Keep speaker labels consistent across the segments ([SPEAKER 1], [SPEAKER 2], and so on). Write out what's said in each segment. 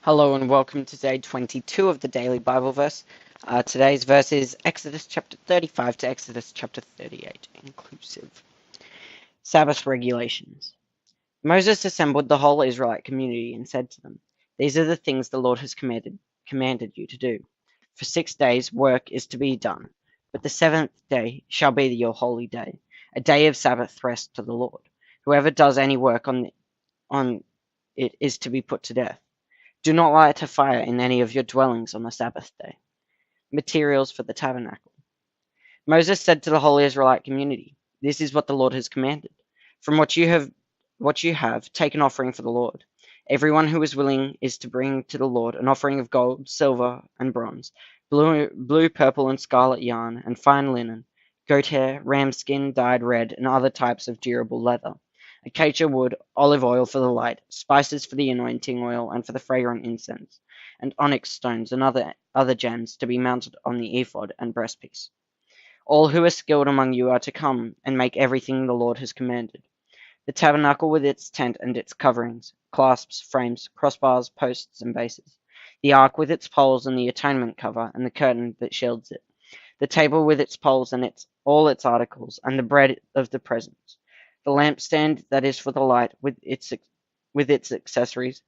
[SPEAKER 1] Hello and welcome to day 22 of the Daily Bible Verse. Today's verse is Exodus chapter 35 to Exodus chapter 38, inclusive. Sabbath regulations. Moses assembled the whole Israelite community and said to them, "These are the things the Lord has commanded you to do. For 6 days work is to be done, but the seventh day shall be your holy day, a day of Sabbath rest to the Lord. Whoever does any work on it is to be put to death. Do not light a fire in any of your dwellings on the Sabbath day." Materials for the tabernacle. Moses said to the whole Israelite community, "This is what the Lord has commanded. From what you have, take an offering for the Lord. Everyone who is willing is to bring to the Lord an offering of gold, silver, and bronze, blue, purple, and scarlet yarn, and fine linen, goat hair, ram skin dyed red, and other types of durable leather, acacia wood, olive oil for the light, spices for the anointing oil and for the fragrant incense, and onyx stones and other gems to be mounted on the ephod and breastpiece. All who are skilled among you are to come and make everything the Lord has commanded: the tabernacle with its tent and its coverings, clasps, frames, crossbars, posts, and bases; the ark with its poles and the atonement cover and the curtain that shields it; the table with its poles and all its articles, and the bread of the presence; the lampstand that is for the light with its accessories,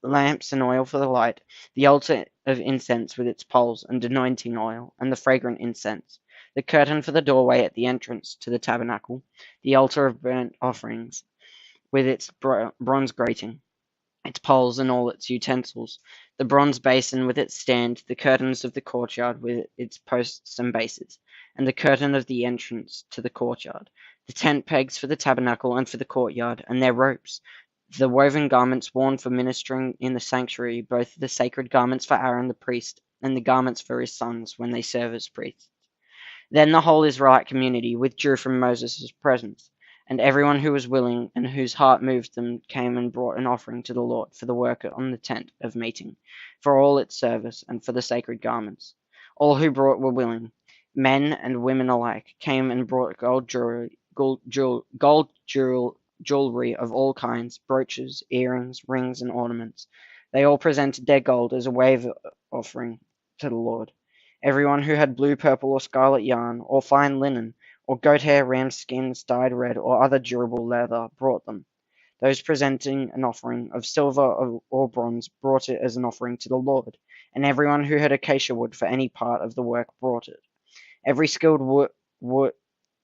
[SPEAKER 1] lamps and oil for the light; the altar of incense with its poles and anointing oil and the fragrant incense; the curtain for the doorway at the entrance to the tabernacle; the altar of burnt offerings with its bronze grating, its poles and all its utensils; the bronze basin with its stand; the curtains of the courtyard with its posts and bases, and the curtain of the entrance to the courtyard; the tent pegs for the tabernacle and for the courtyard, and their ropes; the woven garments worn for ministering in the sanctuary, both the sacred garments for Aaron the priest and the garments for his sons when they serve as priests. Then the whole Israelite community withdrew from Moses' presence, and everyone who was willing and whose heart moved them came and brought an offering to the Lord for the work on the tent of meeting, for all its service, and for the sacred garments. All who brought were willing. Men and women alike came and brought jewelry of all kinds, brooches, earrings, rings, and ornaments. They all presented their gold as a wave offering to the Lord. Everyone who had blue, purple, or scarlet yarn, or fine linen, or goat hair, ram skins dyed red, or other durable leather, brought them. Those presenting an offering of silver or bronze brought it as an offering to the Lord, and everyone who had acacia wood for any part of the work brought it. Every skilled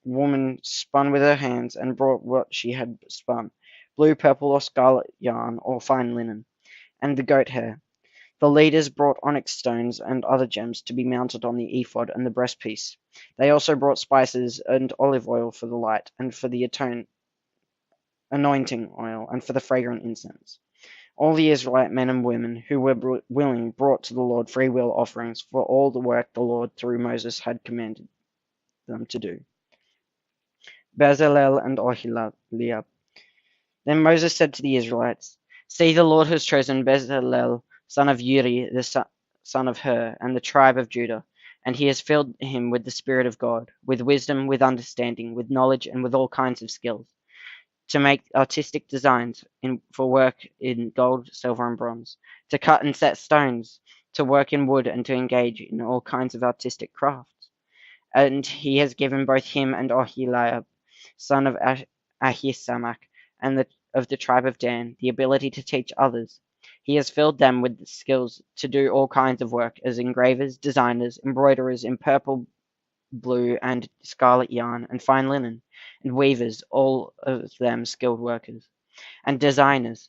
[SPEAKER 1] woman spun with her hands and brought what she had spun: blue, purple, or scarlet yarn, or fine linen, and the goat hair. The leaders brought onyx stones and other gems to be mounted on the ephod and the breastpiece. They also brought spices and olive oil for the light, and for the anointing oil, and for the fragrant incense. All the Israelite men and women who were willing brought to the Lord freewill offerings for all the work the Lord through Moses had commanded them to do. Bezalel and Oholiab. Then Moses said to the Israelites, "See, the Lord has chosen Bezalel, son of Uri, the son of Hur, and the tribe of Judah, and he has filled him with the Spirit of God, with wisdom, with understanding, with knowledge, and with all kinds of skills, to make artistic designs for work in gold, silver, and bronze, to cut and set stones, to work in wood, and to engage in all kinds of artistic crafts. And he has given both him and Oholiab, son of Ahisamach, and of the tribe of Dan, the ability to teach others. He has filled them with the skills to do all kinds of work as engravers, designers, embroiderers in purple, blue, and scarlet yarn, and fine linen, and weavers, all of them skilled workers, and designers.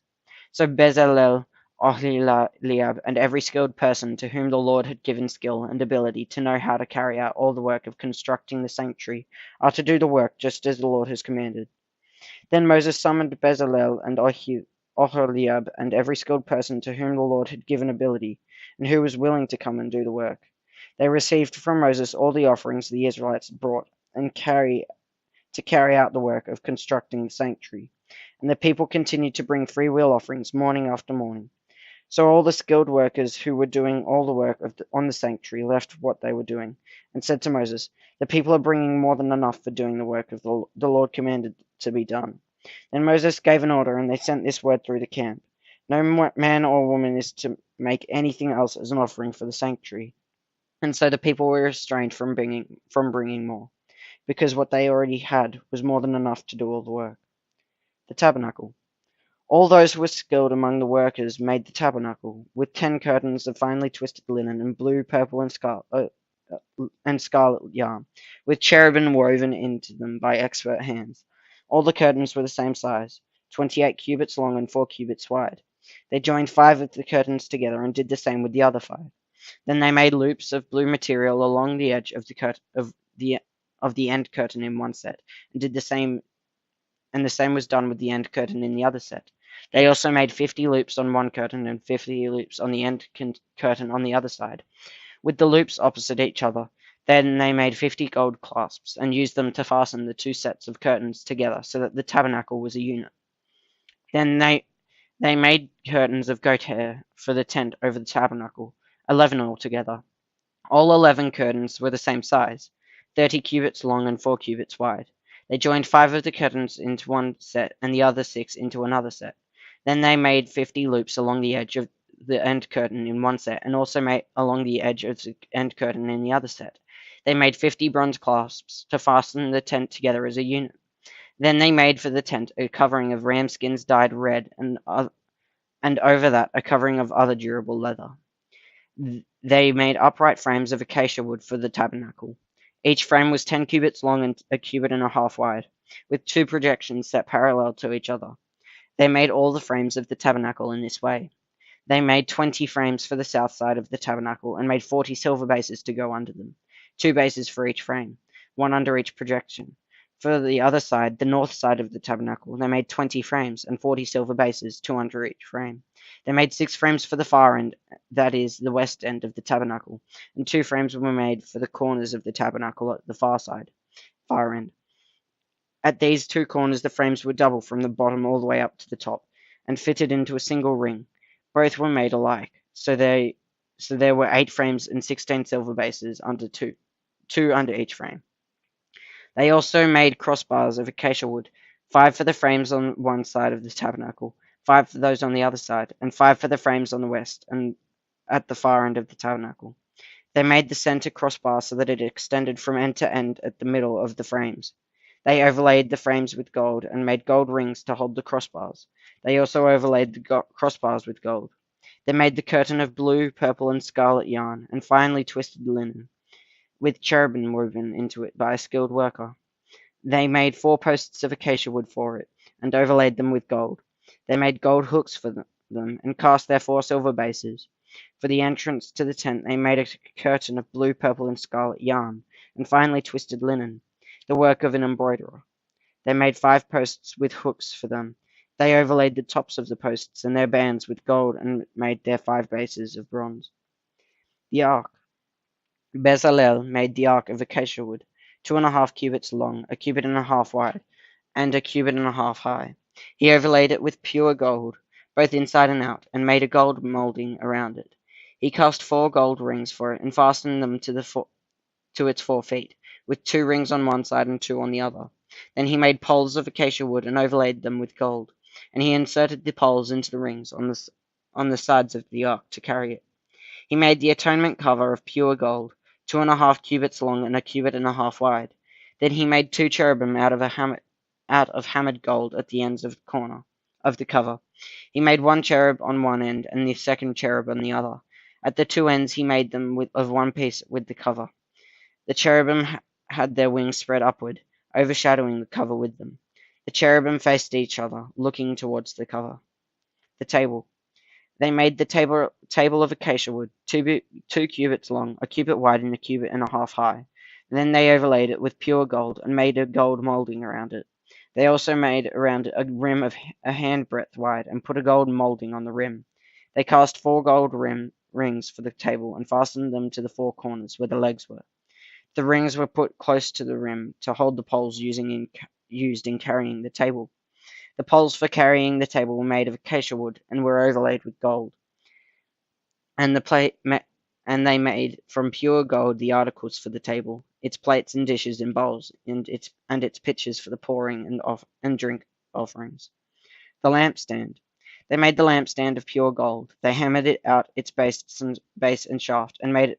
[SPEAKER 1] So Bezalel, Oholiab, and every skilled person to whom the Lord had given skill and ability to know how to carry out all the work of constructing the sanctuary are to do the work just as the Lord has commanded." Then Moses summoned Bezalel and Oholiab and every skilled person to whom the Lord had given ability, and who was willing to come and do the work. They received from Moses all the offerings the Israelites had brought, and carry out the work of constructing the sanctuary. And the people continued to bring freewill offerings morning after morning. So all the skilled workers who were doing all the work on the sanctuary left what they were doing, and said to Moses, "The people are bringing more than enough for doing the work of the Lord commanded to be done." Then Moses gave an order, and they sent this word through the camp: No man or woman is to make anything else as an offering for the sanctuary. And so the people were restrained from bringing more, because what they already had was more than enough to do all the work. The tabernacle. All those who were skilled among the workers made the tabernacle, with 10 curtains of finely twisted linen and blue, purple, and scarlet yarn, with cherubim woven into them by expert hands. All the curtains were the same size, 28 cubits long and 4 cubits wide. They joined 5 of the curtains together and did the same with the other 5. Then they made loops of blue material along the edge of the end curtain in one set, and did the same and the same was done with the end curtain in the other set. They also made 50 loops on one curtain and 50 loops on the end curtain on the other side, with the loops opposite each other. Then they made 50 gold clasps, and used them to fasten the 2 sets of curtains together, so that the tabernacle was a unit. Then they made curtains of goat hair for the tent over the tabernacle, 11 altogether. All 11 curtains were the same size, 30 cubits long and 4 cubits wide. They joined 5 of the curtains into one set and the other 6 into another set. Then they made 50 loops along the edge of the end curtain in one set, and also made along the edge of the end curtain in the other set. They made 50 bronze clasps to fasten the tent together as a unit. Then they made for the tent a covering of ram skins dyed red, and over that a covering of other durable leather. They made upright frames of acacia wood for the tabernacle. Each frame was 10 cubits long and a cubit and a half wide, with 2 projections set parallel to each other. They made all the frames of the tabernacle in this way. They made 20 frames for the south side of the tabernacle, and made 40 silver bases to go under them, 2 bases for each frame, one under each projection. For the other side, the north side of the tabernacle, they made 20 frames, and 40 silver bases, 2 under each frame. They made 6 frames for the far end, that is, the west end of the tabernacle, and 2 frames were made for the corners of the tabernacle at the far end. At these 2 corners the frames were double from the bottom all the way up to the top, and fitted into a single ring. Both were made alike, so there were 8 frames and 16 silver bases under 2 under each frame. They also made crossbars of acacia wood, 5 for the frames on one side of the tabernacle, 5 for those on the other side, and 5 for the frames on the west and at the far end of the tabernacle. They made the center crossbar so that it extended from end to end at the middle of the frames. They overlaid the frames with gold, and made gold rings to hold the crossbars. They also overlaid the crossbars with gold. They made the curtain of blue, purple, and scarlet yarn, and finely twisted linen, with cherubim woven into it by a skilled worker. They made 4 posts of acacia wood for it, and overlaid them with gold. They made gold hooks for them, and cast their 4 silver bases. For the entrance to the tent they made a curtain of blue, purple, and scarlet yarn, and finely twisted linen, the work of an embroiderer. They made 5 posts with hooks for them. They overlaid the tops of the posts and their bands with gold, and made their 5 bases of bronze. The ark. Bezalel made the ark of acacia wood, 2.5 cubits long, a cubit and a half wide, and a cubit and a half high. He overlaid it with pure gold, both inside and out, and made a gold moulding around it. He cast 4 gold rings for it, and fastened them to its 4 feet, with 2 rings on one side and 2 on the other. Then he made poles of acacia wood and overlaid them with gold, and he inserted the poles into the rings on the sides of the ark to carry it. He made the atonement cover of pure gold, 2.5 cubits long and a cubit and a half wide. Then he made 2 cherubim out of hammered gold at the ends of the corner of the cover. He made 1 cherub on one end and the second cherub on the other. At the 2 ends he made them of one piece with the cover. The cherubim had their wings spread upward, overshadowing the cover with them. The cherubim faced each other, looking towards the cover. The table. They made the table of acacia wood, 2 cubits long, a cubit wide, and a cubit and a half high. Then they overlaid it with pure gold, and made a gold moulding around it. They also made around it a rim of a handbreadth wide, and put a gold moulding on the rim. They cast 4 gold rings for the table, and fastened them to the 4 corners where the legs were. The rings were put close to the rim to hold the poles used in carrying the table. The poles for carrying the table were made of acacia wood, and were overlaid with gold. And they made from pure gold the articles for the table, its plates and dishes and bowls, and its pitchers for the pouring and drink offerings. The lampstand. They made the lampstand of pure gold. They hammered it out its base and shaft, and made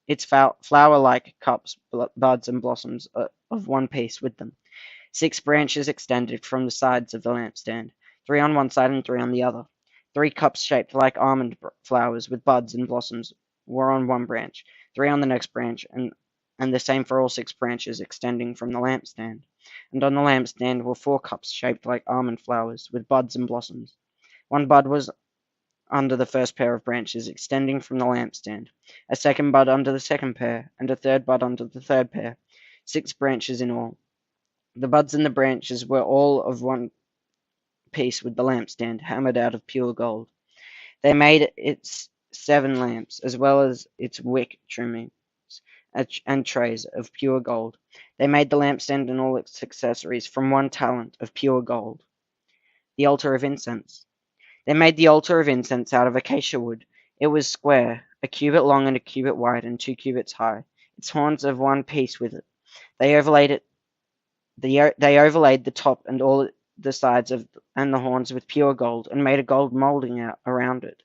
[SPEAKER 1] its flower-like cups, buds, and blossoms of one piece with them. 6 branches extended from the sides of the lampstand, 3 on one side and 3 on the other. 3 cups shaped like almond flowers with buds and blossoms were on one branch, 3 on the next branch, and the same for all 6 branches extending from the lampstand. And on the lampstand were 4 cups shaped like almond flowers with buds and blossoms. 1 bud was under the first pair of branches extending from the lampstand, a second bud under the second pair, and a third bud under the third pair. 6 branches in all. The buds and the branches were all of one piece with the lampstand, hammered out of pure gold. They made its 7 lamps, as well as its wick trimmings and trays of pure gold. They made the lampstand and all its accessories from 1 talent of pure gold. The altar of incense. They made the altar of incense out of acacia wood. It was square, a cubit long and a cubit wide, and 2 cubits high, its horns of one piece with it. They overlaid the top and all the sides and the horns with pure gold, and made a gold moulding around it.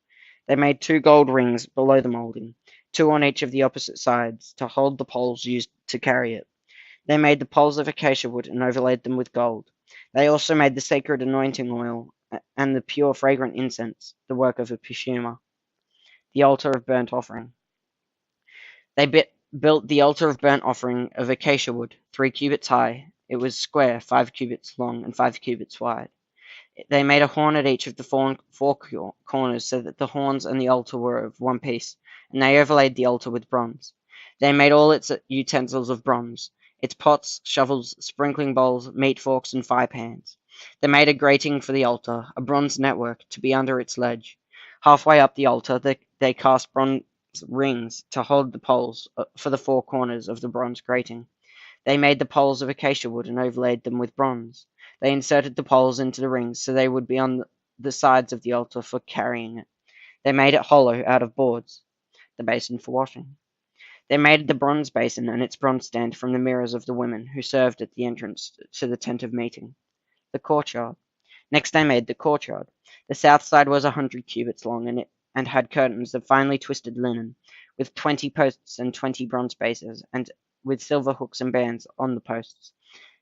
[SPEAKER 1] They made 2 gold rings below the moulding, 2 on each of the opposite sides, to hold the poles used to carry it. They made the poles of acacia wood and overlaid them with gold. They also made the sacred anointing oil and the pure fragrant incense, the work of a perfumer. The altar of burnt offering. They built the altar of burnt offering of acacia wood, 3 cubits high. It was square, 5 cubits long, and 5 cubits wide. They made a horn at each of the 4 corners, so that the horns and the altar were of one piece, and they overlaid the altar with bronze. They made all its utensils of bronze, its pots, shovels, sprinkling bowls, meat forks, and fire pans. They made a grating for the altar, a bronze network, to be under its ledge. Halfway up the altar they cast bronze rings to hold the poles for the 4 corners of the bronze grating. They made the poles of acacia wood and overlaid them with bronze. They inserted the poles into the rings so they would be on the sides of the altar for carrying it. They made it hollow out of boards. The basin for washing. They made the bronze basin and its bronze stand from the mirrors of the women who served at the entrance to the tent of meeting. The courtyard. Next they made the courtyard. The south side was 100 cubits long, and had curtains of finely twisted linen, with 20 posts and 20 bronze bases, and with silver hooks and bands on the posts.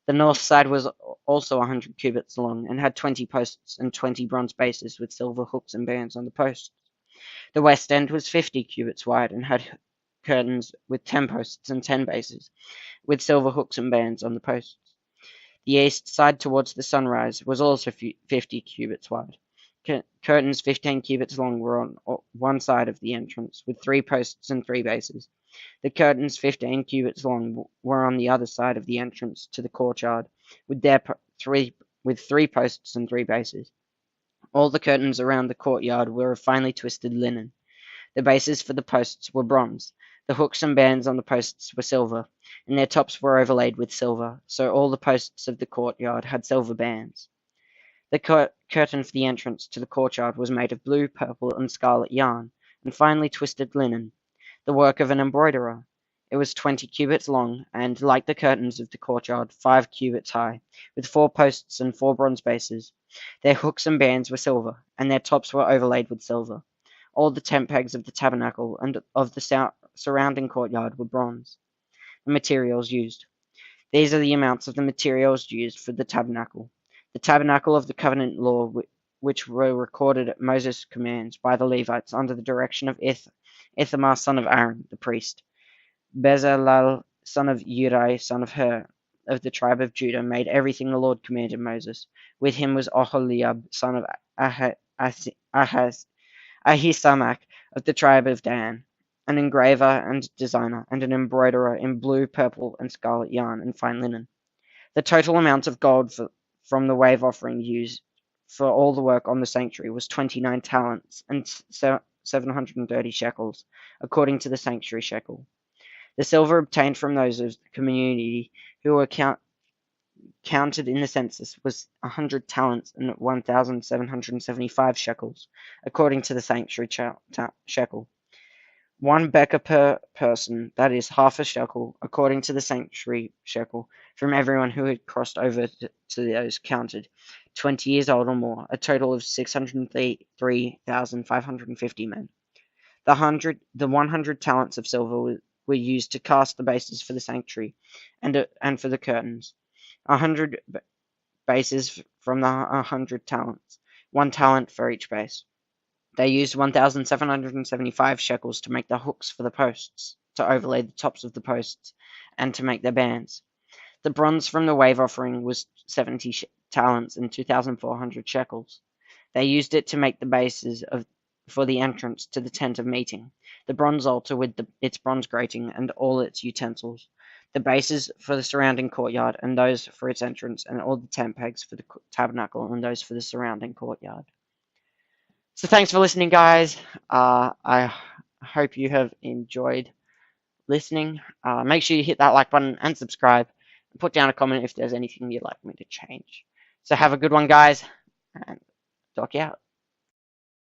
[SPEAKER 1] The north side was also 100 cubits long, and had 20 posts and 20 bronze bases, with silver hooks and bands on the posts. The west end was 50 cubits wide, and had curtains with 10 posts and 10 bases, with silver hooks and bands on the posts. The east side towards the sunrise was also 50 cubits wide. Curtains 15 cubits long were on one side of the entrance, with 3 posts and 3 bases. The curtains 15 cubits long were on the other side of the entrance to the courtyard, with 3 posts and 3 bases. All the curtains around the courtyard were of finely twisted linen. The bases for the posts were bronze. The hooks and bands on the posts were silver, and their tops were overlaid with silver, so all the posts of the courtyard had silver bands. The curtain for the entrance to the courtyard was made of blue, purple, and scarlet yarn, and finely twisted linen, the work of an embroiderer. It was 20 cubits long, and, like the curtains of the courtyard, 5 cubits high, with 4 posts and 4 bronze bases. Their hooks and bands were silver, and their tops were overlaid with silver. All the tent pegs of the tabernacle and of the surrounding courtyard were bronze. The materials used. These are the amounts of the materials used for the tabernacle. The tabernacle of the covenant law, which were recorded at Moses' commands by the Levites under the direction of Ithamar son of Aaron, the priest. Bezalel son of Uri, son of Hur, of the tribe of Judah, made everything the Lord commanded Moses. With him was Oholiab, son of Ahisamach, of the tribe of Dan, an engraver and designer, and an embroiderer in blue, purple, and scarlet yarn and fine linen. The total amount of gold from the wave offering used for all the work on the sanctuary was 29 talents and 730 shekels, according to the sanctuary shekel. The silver obtained from those of the community who were counted in the census was 100 talents and 1,775 shekels, according to the sanctuary shekel. 1 bekah per person, that is half a shekel, according to the sanctuary shekel, from everyone who had crossed over to those counted. 20 years old or more, a total of 603,550 men. The 100 talents of silver were used to cast the bases for the sanctuary and for the curtains. 100 bases from the 100 talents, 1 talent for each base. They used 1,775 shekels to make the hooks for the posts, to overlay the tops of the posts, and to make their bands. The bronze from the wave offering was 70 talents and 2,400 shekels. They used it to make the bases for the entrance to the tent of meeting, the bronze altar with its bronze grating and all its utensils, the bases for the surrounding courtyard and those for its entrance, and all the tent pegs for the tabernacle and those for the surrounding courtyard. So thanks for listening, guys. I hope you have enjoyed listening. Make sure you hit that like button and subscribe. And put down a comment if there's anything you'd like me to change. So have a good one, guys, and talk you out.